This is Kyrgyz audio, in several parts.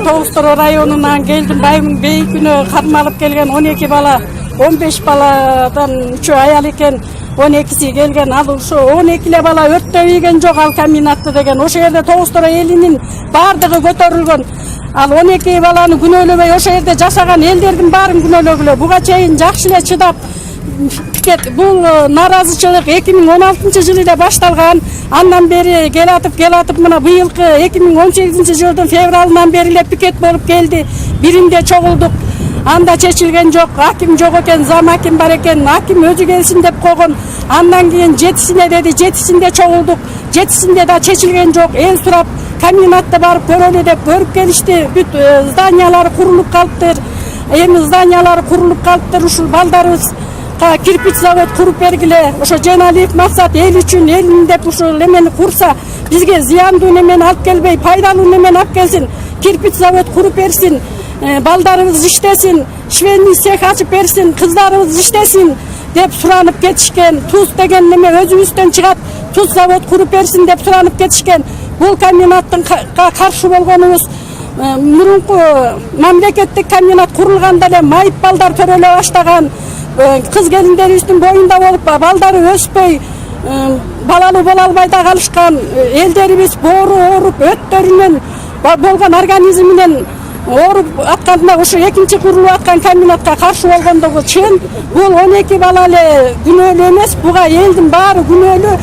Toğustoro rayonundan geldim. Bayımın bey günü katmalıp gelgen 12 bala, 15 baladan 3'ü ayal eken, 12'si gelgen. Al şu 12'le bala örtte uygen жоқ al kombinatты деген. Oşo yerde Toğustoro elinin bardығы көтөрүлгөн. Al 12 balаны күнөөлөбөй ошо жерде жашаган элдердин баарын күнөөлөгүлө. Буга чейин жакшы эле чыдап бул наразычылык 2016 жылы башталган. Андан бери келатып мына быйылкы 2018 жылдын февралынан бери эле пикет болуп келди. Биринде чогулдук. Анда чечилген жок. Аким жок экен, зам аким бар экен. Аким өзү келсин деп койгон. Андан кийин жетисине деди, жетисинде чогулдук. Жетисинде да чечилген жок. Эл сурап комбинатты барып көрөлү деп көрүп келишти. Бүт зданиялары курулуп калыптыр. Эми зданиялары курулуп калыптыр. Ушул балдарыбыз кирпич завод куруп бергиле. Ошо Женалиев максат эл үчүн, элин деп ушул эмени курса, бизге зыяндуу немени алып келбей, пайдалуу немени алып келсин. Кирпич завод куруп берсин. Балдарыбыз иштесин, швейный цех ачып берсин, кыздарыбыз иштесин деп суранып кетишкен. Туз деген неме өзүбүздөн чыгат, туз завод куруп берсин деп суранып кетишкен. Бул комбинаттын каршы болгонубуз мурунку мамлекеттик комбинат курулганда эле майып балдар төрөлө баштаган. Кыз келиндерибиздин боюнда болуп балдары өспөй балалуу боло албай да калышкан. Элдерибиз боору ооруп, өттөрүнөн болгон организминен ооруп атканда ошо экинчи курулуп аткан комбинатка каршы болгондугу чын. Бул 12 бала эле күнөөлүү эмес, буга элдин баары күнөөлүү.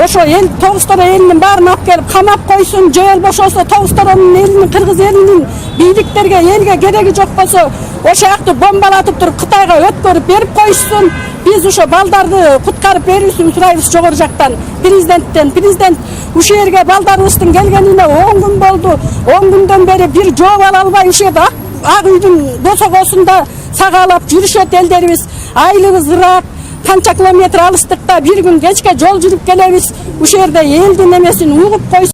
Ошо эл Тоğustoro элинин баарын алып келип камап койсун, же болбошосо Toğustoronун элинин, кыргыз элинин бийликтерге, элге кереги жок болсо, ошо жакты бомбалатып туруп Кытайга өткөрүп берип коюшсун. Биз ошо балдарды куткарып берүүсүн сурайбыз жогору жактан, президенттен. Президент ушул жерге балдарыбыздын келгенине 10 күн болду. 10 күндөн бери бир жооп ала албай ушул жерде ак үйдүн босогосунда сагаалап жүрүшөт элдерибиз. Айлыбыз ырак, канча километр алыстыкта бир күн кечке жол жүрүп келебиз. Ушул жерде элдин эмесин угуп койсун.